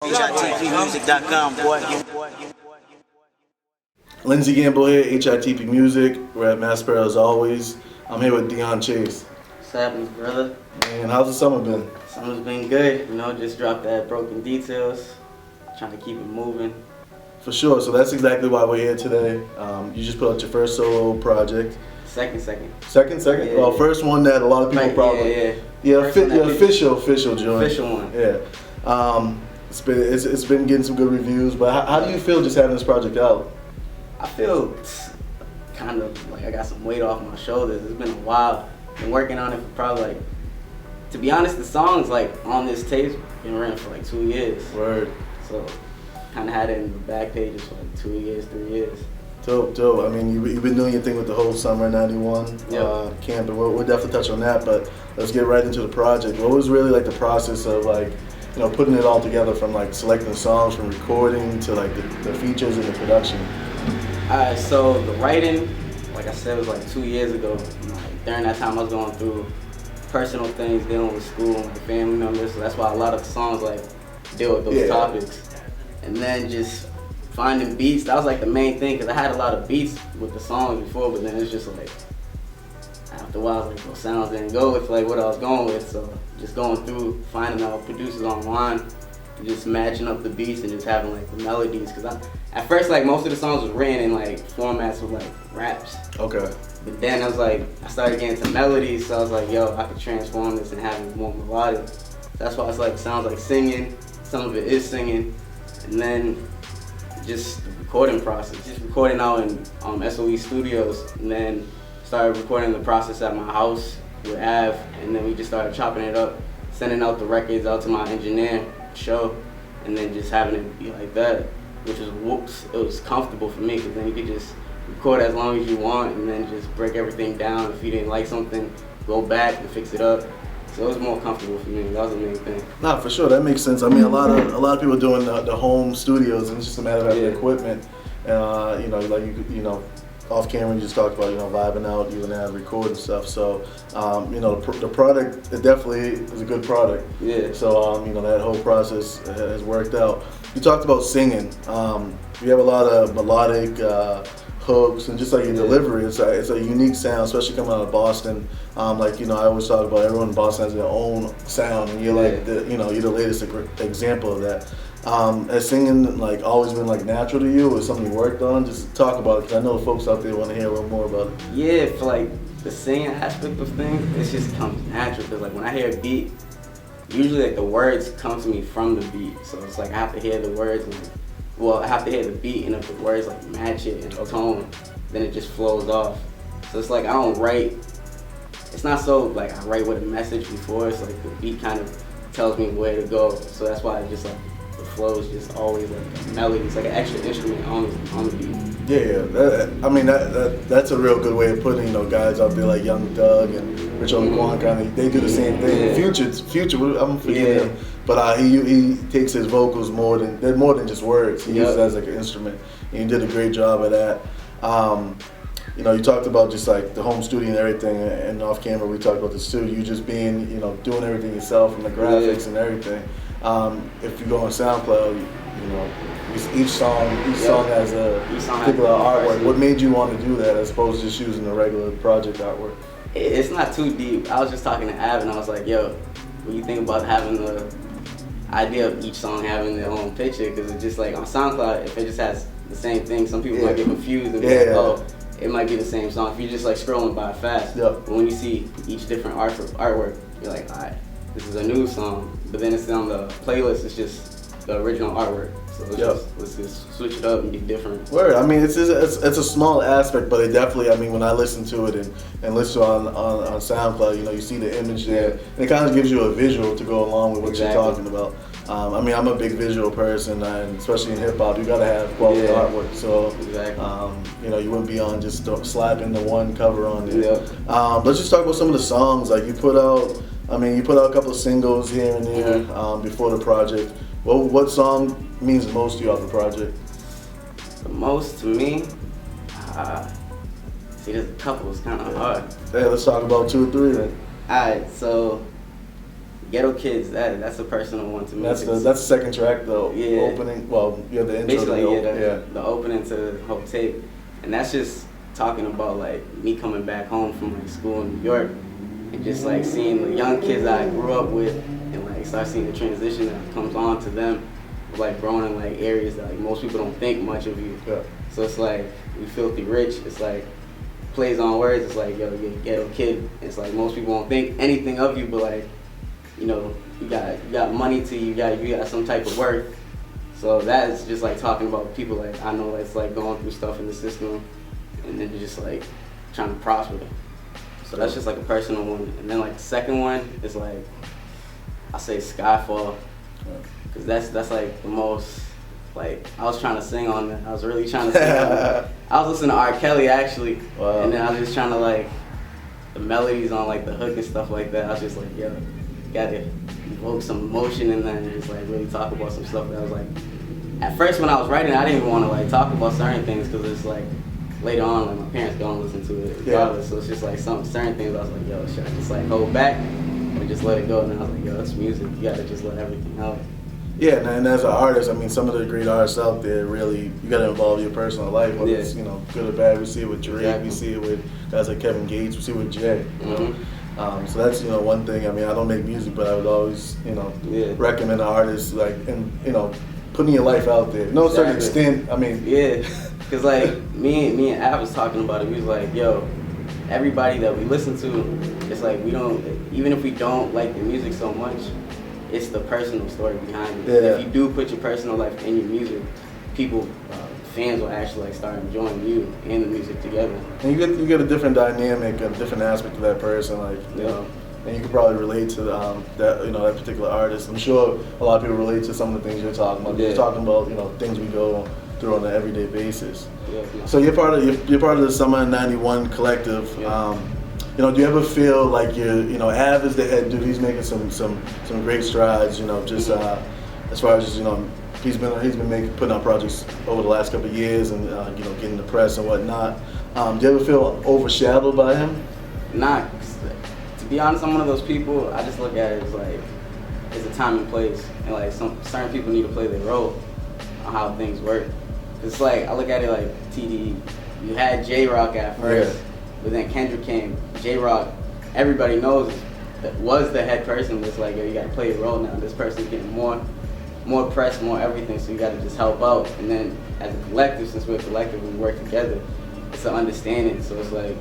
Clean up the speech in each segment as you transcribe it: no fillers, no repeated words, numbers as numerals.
HITPmusic.com, boy. Lindsay Gamble here, HITP Music. We're at Maspero as always. I'm here with Deon Chase. What's happening, brother? And how's the summer been? Summer's been good. Just dropped that Broken Details. Trying to keep it moving. For sure. So that's exactly why we're here today. You just put out your first solo project. Second. Second? Yeah, Well, first one that a lot of people right, probably. Yeah. Official joint. Official one. Yeah. It's been getting some good reviews. But how do you feel just having this project out? I feel kind of like I got some weight off my shoulders. It's been a while. Been working on it for probably to be honest, the songs on this tape been written for 2 years. Word. So kind of had it in the back pages for 2 years, 3 years. Dope. I mean, you've been doing your thing with the whole Summer 91 camp, and we'll definitely touch on that, but let's get right into the project. What was really the process of putting it all together, from selecting the songs, from recording to the features and the production? Alright, so the writing, like I said, was 2 years ago. During that time I was going through personal things, dealing with school and my family members, so that's why a lot of the songs deal with those topics. And then just finding beats, that was the main thing, because I had a lot of beats with the songs before, but then it's just after a while those sounds didn't go with what I was going with, so just going through, finding out producers online, and just matching up the beats and just having the melodies, because at first most of the songs was written in formats with raps. Okay. But then I started getting to melodies, so I was yo, I could transform this and have it more melodic. That's why it's sounds like singing, some of it is singing, and then just the recording process, just recording out in SOE Studios, and then started recording the process at my house with Av, and then we just started chopping it up, sending out the records out to my engineer, show, and then just having it be like that, which was it was comfortable for me, because then you could just record as long as you want and then just break everything down. If you didn't like something, go back and fix it up. So it was more comfortable for me. That was the main thing. Nah, for sure, that makes sense. I mean, a lot of people doing the home studios, and it's just a matter of having the equipment. Off camera you just talked about vibing out, you and have recording stuff. So the product, it definitely is a good product. Yeah. So that whole process has worked out. You talked about singing. You have a lot of melodic hooks, and just your delivery, it's a unique sound, especially coming out of Boston. I always talk about everyone in Boston has their own sound, and you're you're the latest example of that. Has singing always been natural to you, or something you worked on? Just talk about it, because I know the folks out there want to hear a little more about it. Yeah, for the singing aspect of things, it just comes natural, because when I hear a beat, usually the words come to me from the beat. So it's I have to hear the words, I have to hear the beat, and if the words match it in the tone, then it just flows off. So it's I don't write. It's not so I write with a message before. It's the beat kind of tells me where to go. So that's why it's just the flow is just always a melody. It's an extra instrument on the beat. Yeah. That's a real good way of putting guys out there like Young Doug and Rich Olaquan, they do the same thing. Yeah. Future, I'm forgetting him, but he takes his vocals they're more than just words. He uses it as an instrument, and you did a great job of that. You talked about just the home studio and everything, and off camera we talked about the studio. You just being, doing everything yourself, and the graphics and everything. If you go on SoundCloud, each song has a particular artwork. What made you want to do that as opposed to just using the regular project artwork? It's not too deep. I was just talking to Av, and I was yo, what do you think about having the idea of each song having their own picture? Because it's just on SoundCloud, if it just has the same thing, some people might get confused and be oh, it might be the same song if you're just scrolling by fast. But when you see each different artwork, you're alright, this is a new song. But then it's on the playlist, it's just the original artwork. So let's just switch it up and be different. Word. I mean, it's a small aspect, but it definitely. When I listen to it and listen to it on SoundCloud, you see the image there, and it kind of gives you a visual to go along with what you're talking about. I'm a big visual person, and especially in hip hop, you gotta have quality artwork. So you wouldn't be on just slapping the one cover on there. Let's just talk about some of the songs you put out. You put out a couple of singles here and there before the project. What song means the most to you off the project? The most to me? There's a couple. It's kind of hard. Hey, let's talk about 2 or 3 then. Alright, so Ghetto Kidz, that's a personal one to me. That's the second track though. Yeah. Opening. Well, you have the intro. Basically, the the opening to the whole tape, and that's just talking about like me coming back home from like school in New York, and just like seeing the young kids that I grew up with, and like start seeing the transition that comes on to them, like growing in like areas that like most people don't think much of you. Yeah. So it's like we filthy rich. It's like plays on words. It's like yo, you're a ghetto kid. It's like most people won't think anything of you, but like you know you got money to you. You got some type of worth. So that is just like talking about people like I know that's like going through stuff in the system, and then just like trying to prosper. So that's just like a personal one. And then like the second one is like I say Skyfall, because that's like the most like I was trying to sing on that. I was really trying to sing on that. I was listening to R. Kelly actually, and then I was just trying to like the melodies on like the hook and stuff like that. I was just like, yo, gotta evoke some emotion in there and just like really talk about some stuff that I was like. At first when I was writing, I didn't even want to like talk about certain things because it's like later on like my parents don't listen to it regardless. So it's just like some certain things I was like, yo, should I just like hold back or just let it go? And I was like, yo, it's music. You gotta just let everything out. Yeah, and as an artist, I mean, some of the great artists out there really, you gotta involve your personal life, whether it's, you know, good or bad. We see it with Drake, we see it with guys like Kevin Gates, we see it with Jay, you know. So that's, you know, one thing. I mean, I don't make music, but I would always, you know, recommend artists, like, and, you know, putting your life out there. No certain extent, I mean. Yeah, because, like, me and Ab was talking about it. We was like, yo, everybody that we listen to, it's like we don't, even if we don't like the music so much, it's the personal story behind it. If you do put your personal life in your music, people, fans will actually like start enjoying you and the music together. And you get a different dynamic, a different aspect of that person, like you know, and you can probably relate to that you know that particular artist. I'm sure a lot of people relate to some of the things you're talking about. You're talking about you know things we go through on an everyday basis. So you're part of the Summer '91 collective. You know, do you ever feel like you know, Av is the head dude, he's making some great strides, you know, just as far as just, you know, he's been putting out projects over the last couple of years and you know, getting the press and whatnot. Do you ever feel overshadowed by him? Nah, to be honest, I'm one of those people, I just look at it as like, it's a time and place, and like certain people need to play their role on how things work. It's like, I look at it like TD, you had J-Rock at first. But then Kendrick came. J-Rock, everybody knows, was the head person. It's like, yo, you got to play your role now. This person's getting more press, more everything, so you got to just help out. And then as a collective, since we're a collective, we work together. It's an understanding. So it's like,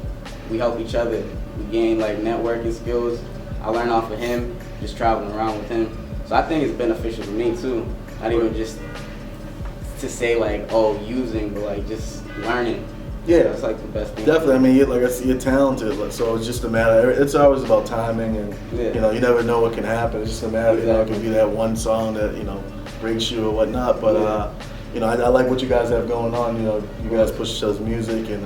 we help each other. We gain like networking skills. I learn off of him, just traveling around with him. So I think it's beneficial to me too. Not even just to say like, oh, using, but like just learning. Yeah, that's like the best thing. Definitely. I mean, you're talented, like, so it's just a matter. It's always about timing, and you know, you never know what can happen. It's just a matter. You know, it can be that one song that you know breaks you or whatnot. But you know, I like what you guys have going on. You know, you guys push each other's music, and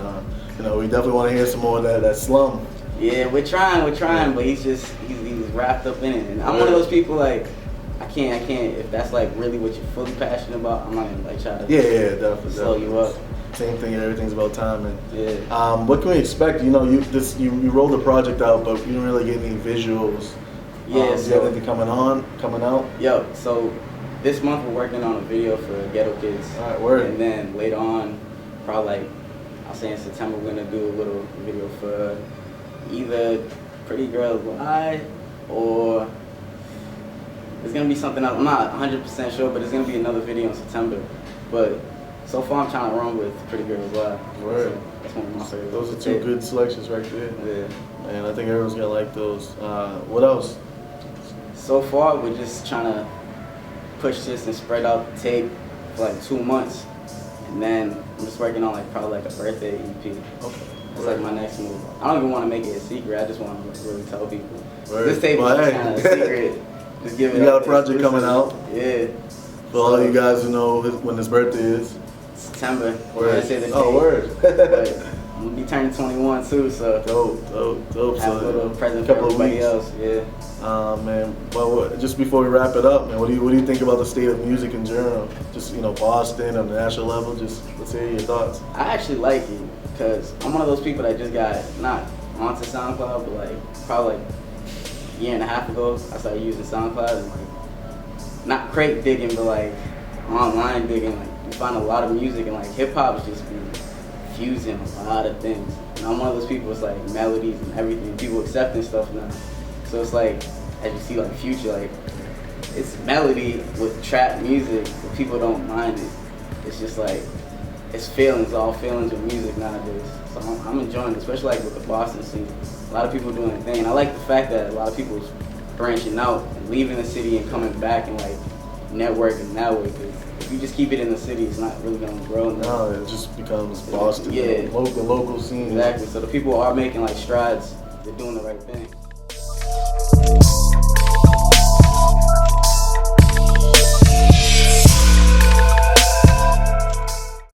you know, we definitely want to hear some more of that Slum. Yeah, we're trying, but he's wrapped up in it, and I'm one of those people like. I can't. If that's like really what you're fully passionate about, I'm not gonna like try to. Definitely. Slow you up. Same thing, everything's about timing. What can we expect? You know, you rolled the project out, but you didn't really get any visuals. Do you have anything coming out? Yo, so this month we're working on a video for Ghetto Kidz. Alright, word. And then later on, probably like, I'll say in September, we're gonna do a little video for either Pretty Girls Live or it's gonna be something else. I'm not 100% sure, but it's gonna be another video in September. But so far, I'm trying to run with Pretty Girls Live. Word. So that's one of my favorites. Those are two good selections right there. Yeah. And I think everyone's gonna like those. What else? So far, we're just trying to push this and spread out the tape for like 2 months. And then I'm just working on like probably like a birthday EP. Okay. That's like my next move. I don't even want to make it a secret. I just want to really tell people. Word. This tape is kind of a secret. Just give it. You got a project coming out? Yeah. For all you guys who know when his birthday is. September. Word. Word. But I'm gonna be turning 21 too, so. Dope. Have a little present for everybody else. Yeah. Man. Well, just before we wrap it up, man, what do you think about the state of music in general? Just Boston on the national level. Just let's hear your thoughts. I actually like it because I'm one of those people that just got not onto SoundCloud, but like probably like year and a half ago, I started using SoundCloud and like not crate digging, but like online digging. Like you find a lot of music and like hip hop's just been fusing a lot of things. And I'm one of those people. It's like melodies and everything. People accepting stuff now. So it's like as you see like Future, like it's melody with trap music, but people don't mind it. It's just like it's feelings, all feelings with music nowadays. So I'm enjoying it, especially like with the Boston scene. A lot of people doing their thing. And I like the fact that a lot of people's branching out and leaving the city and coming back and like networking that way. Because if you just keep it in the city, it's not really gonna grow. No, it just becomes Boston. Yeah, the local scene. Exactly. So the people are making like strides. They're doing the right thing.